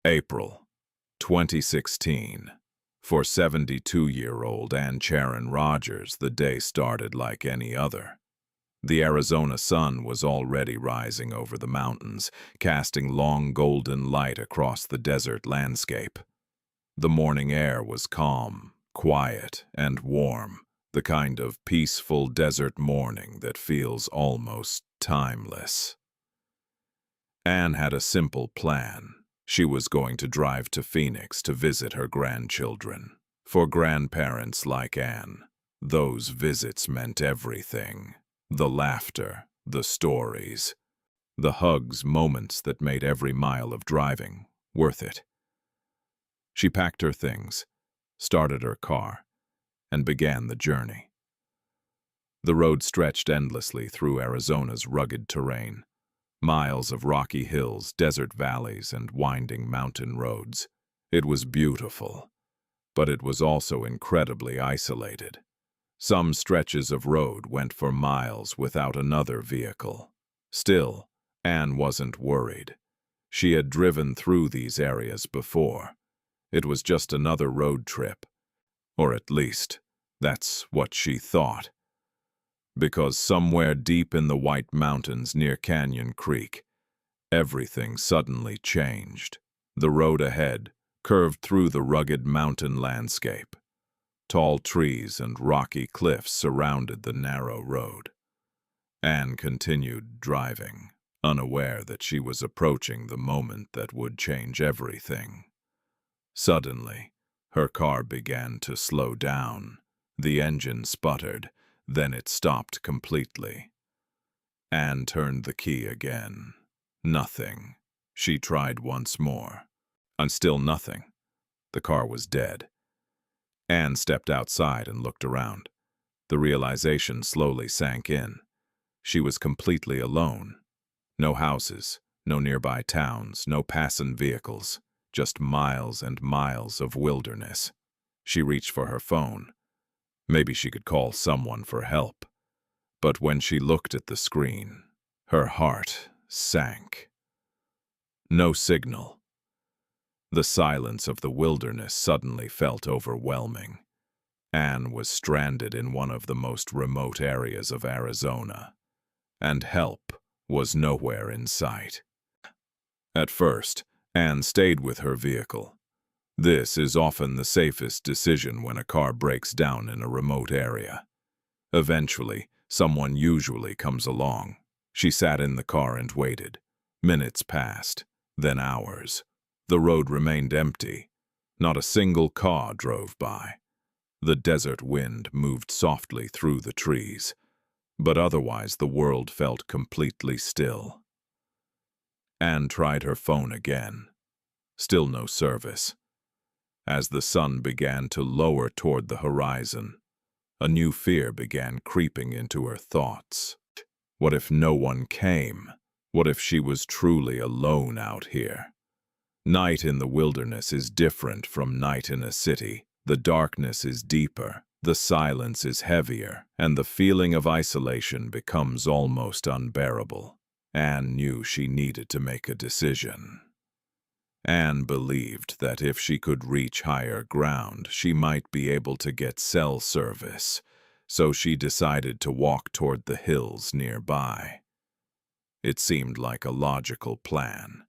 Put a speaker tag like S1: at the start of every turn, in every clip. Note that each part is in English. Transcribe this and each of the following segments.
S1: April 2016. For 72-year-old Ann Charon Rogers, the day started like any other. The Arizona sun was already rising over the mountains, casting long golden light across the desert landscape. The morning air was calm, quiet, and warm, the kind of peaceful desert morning that feels almost timeless. Ann had a simple plan. She was going to drive to Phoenix to visit her grandchildren. For grandparents like Ann, those visits meant everything. The laughter, the stories, the hugs, moments that made every mile of driving worth it. She packed her things, started her car, and began the journey. The road stretched endlessly through Arizona's rugged terrain. Miles of rocky hills, desert valleys, and winding mountain roads. It was beautiful, but it was also incredibly isolated. Some stretches of road went for miles without another vehicle. Still, Ann wasn't worried. She had driven through these areas before. It was just another road trip. Or at least, that's what she thought. Because somewhere deep in the White Mountains near Canyon Creek, everything suddenly changed. The road ahead curved through the rugged mountain landscape. Tall trees and rocky cliffs surrounded the narrow road. Ann continued driving, unaware that she was approaching the moment that would change everything. Suddenly, her car began to slow down. The engine sputtered. Then it stopped completely. Ann turned the key again. Nothing. She tried once more. And still nothing. The car was dead. Ann stepped outside and looked around. The realization slowly sank in. She was completely alone. No houses, no nearby towns, no passing vehicles, just miles and miles of wilderness. She reached for her phone. Maybe she could call someone for help. But when she looked at the screen, her heart sank. No signal. The silence of the wilderness suddenly felt overwhelming. Ann was stranded in one of the most remote areas of Arizona, and help was nowhere in sight. At first, Ann stayed with her vehicle. This is often the safest decision when a car breaks down in a remote area. Eventually, someone usually comes along. She sat in the car and waited. Minutes passed, then hours. The road remained empty. Not a single car drove by. The desert wind moved softly through the trees, but otherwise the world felt completely still. Ann tried her phone again. Still no service. As the sun began to lower toward the horizon, a new fear began creeping into her thoughts. What if no one came? What if she was truly alone out here? Night in the wilderness is different from night in a city. The darkness is deeper, the silence is heavier, and the feeling of isolation becomes almost unbearable. Ann knew she needed to make a decision. Ann believed that if she could reach higher ground, she might be able to get cell service, so she decided to walk toward the hills nearby. It seemed like a logical plan.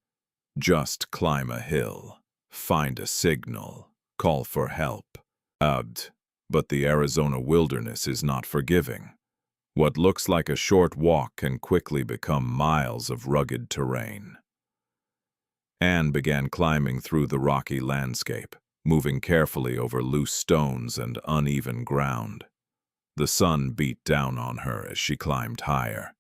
S1: Just climb a hill, find a signal, call for help. But the Arizona wilderness is not forgiving. What looks like a short walk can quickly become miles of rugged terrain. Ann began climbing through the rocky landscape, moving carefully over loose stones and uneven ground. The sun beat down on her as she climbed higher.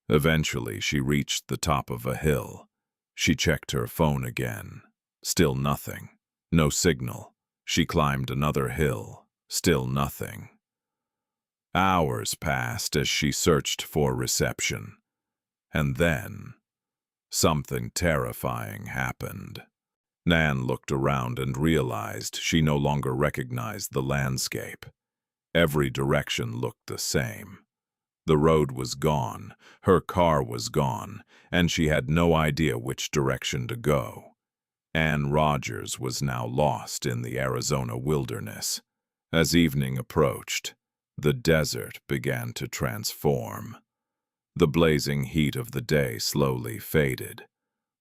S1: Eventually, she reached the top of a hill. She checked her phone again. Still nothing. No signal. She climbed another hill. Still nothing. Hours passed as she searched for reception. And then, something terrifying happened. Ann looked around and realized she no longer recognized the landscape. Every direction looked the same. The road was gone, her car was gone, and she had no idea which direction to go. Ann Rogers was now lost in the Arizona wilderness. As evening approached, the desert began to transform. The blazing heat of the day slowly faded.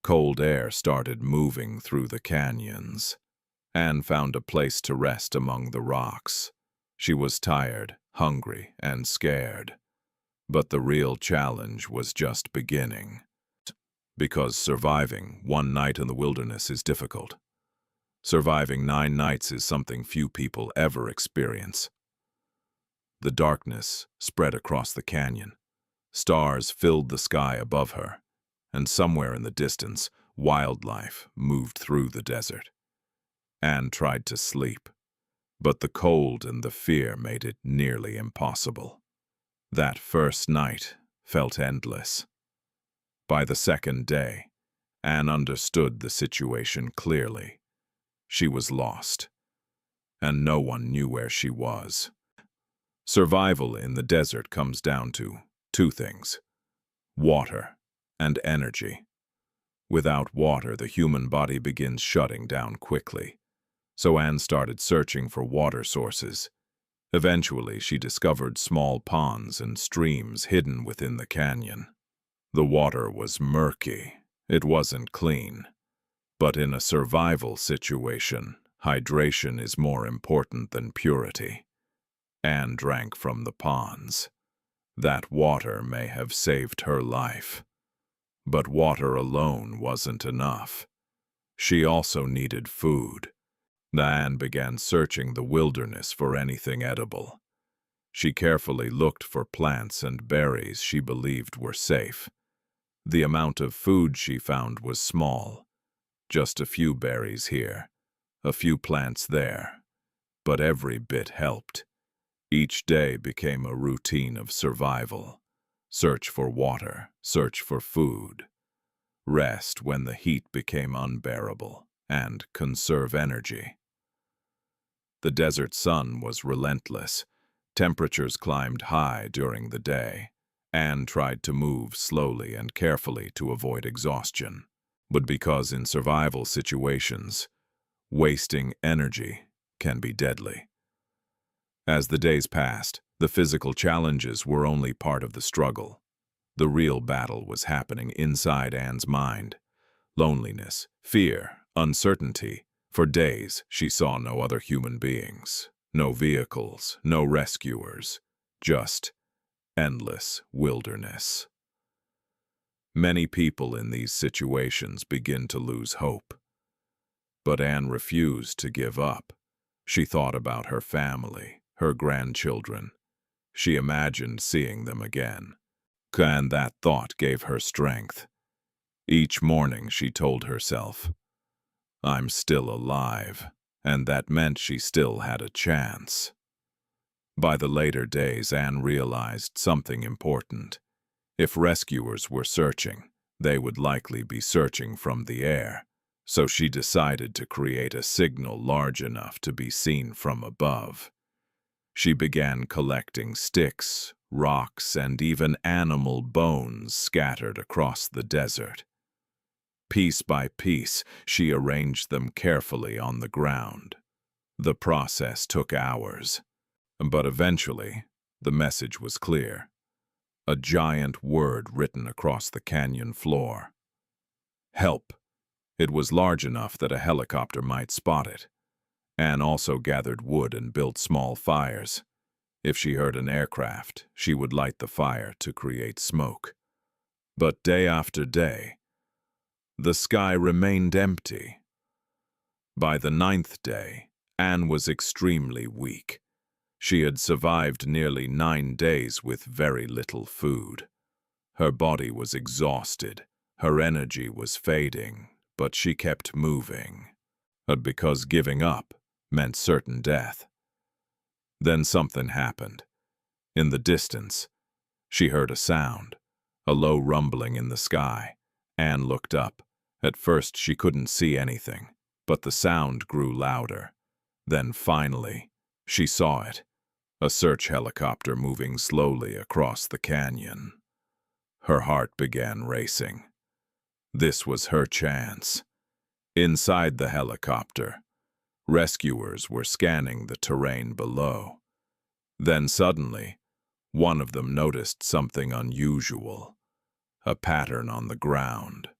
S1: Cold air started moving through the canyons. Ann found a place to rest among the rocks. She was tired, hungry, and scared. But the real challenge was just beginning. Because surviving one night in the wilderness is difficult. Surviving 9 nights is something few people ever experience. The darkness spread across the canyon. Stars filled the sky above her, and somewhere in the distance, wildlife moved through the desert. Ann tried to sleep, but the cold and the fear made it nearly impossible. That first night felt endless. By the second day, Ann understood the situation clearly. She was lost, and no one knew where she was. Survival in the desert comes down to 2 things: water and energy. Without water, the human body begins shutting down quickly. So Ann started searching for water sources. Eventually, she discovered small ponds and streams hidden within the canyon. The water was murky. It wasn't clean. But in a survival situation, hydration is more important than purity. Ann drank from the ponds. That water may have saved her life. But water alone wasn't enough. She also needed food. Ann began searching the wilderness for anything edible. She carefully looked for plants and berries she believed were safe. The amount of food she found was small. Just a few berries here, a few plants there. But every bit helped. Each day became a routine of survival. Search for water, search for food. Rest when the heat became unbearable, and conserve energy. The desert sun was relentless. Temperatures climbed high during the day. Ann tried to move slowly and carefully to avoid exhaustion. But because in survival situations, wasting energy can be deadly. As the days passed, the physical challenges were only part of the struggle. The real battle was happening inside Ann's mind. Loneliness, fear, uncertainty. For days, she saw no other human beings, no vehicles, no rescuers, just endless wilderness. Many people in these situations begin to lose hope. But Ann refused to give up. She thought about her family, her grandchildren. She imagined seeing them again. And that thought gave her strength. Each morning she told herself, "I'm still alive," and that meant she still had a chance. By the later days, Ann realized something important. If rescuers were searching, they would likely be searching from the air, so she decided to create a signal large enough to be seen from above. She began collecting sticks, rocks, and even animal bones scattered across the desert. Piece by piece, she arranged them carefully on the ground. The process took hours, but eventually, the message was clear. A giant word written across the canyon floor. Help. It was large enough that a helicopter might spot it. Ann also gathered wood and built small fires. If she heard an aircraft, she would light the fire to create smoke. But day after day, the sky remained empty. By the 9th day, Ann was extremely weak. She had survived nearly 9 days with very little food. Her body was exhausted, her energy was fading, but she kept moving. But because giving up meant certain death. Then something happened. In the distance, she heard a sound, a low rumbling in the sky. Ann looked up. At first she couldn't see anything, but the sound grew louder. Then finally, she saw it. A search helicopter moving slowly across the canyon. Her heart began racing. This was her chance. Inside the helicopter, rescuers were scanning the terrain below. Then suddenly, one of them noticed something unusual. A pattern on the ground.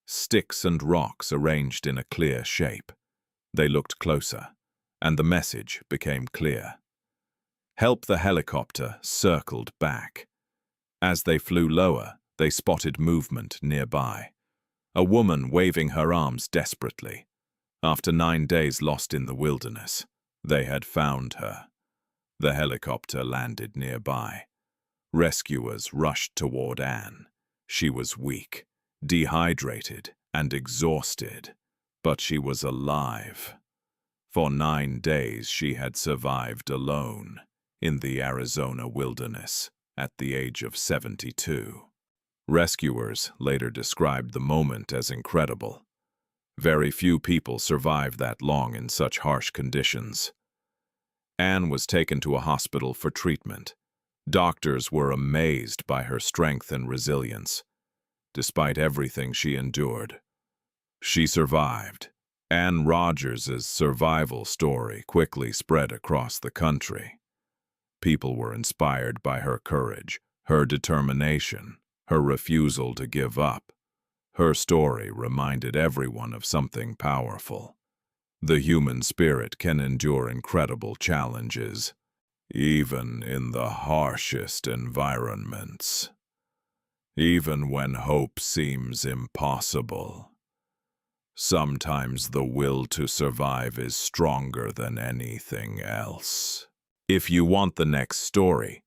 S1: Sticks and rocks arranged in a clear shape. They looked closer, and the message became clear. Help the helicopter circled back. As they flew lower, they spotted movement nearby. A woman waving her arms desperately. After 9 days lost in the wilderness, they had found her. The helicopter landed nearby. Rescuers rushed toward Anne. She was weak, dehydrated, and exhausted, but she was alive. For 9 days she had survived alone in the Arizona wilderness at the age of 72. Rescuers later described the moment as incredible. Very few people survive that long in such harsh conditions. Anne was taken to a hospital for treatment. Doctors were amazed by her strength and resilience. Despite everything she endured, she survived. Anne Rogers' survival story quickly spread across the country. People were inspired by her courage, her determination, her refusal to give up. Her story reminded everyone of something powerful. The human spirit can endure incredible challenges, even in the harshest environments. Even when hope seems impossible. Sometimes the will to survive is stronger than anything else. If you want the next story,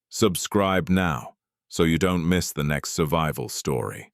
S1: subscribe now so you don't miss the next survival story.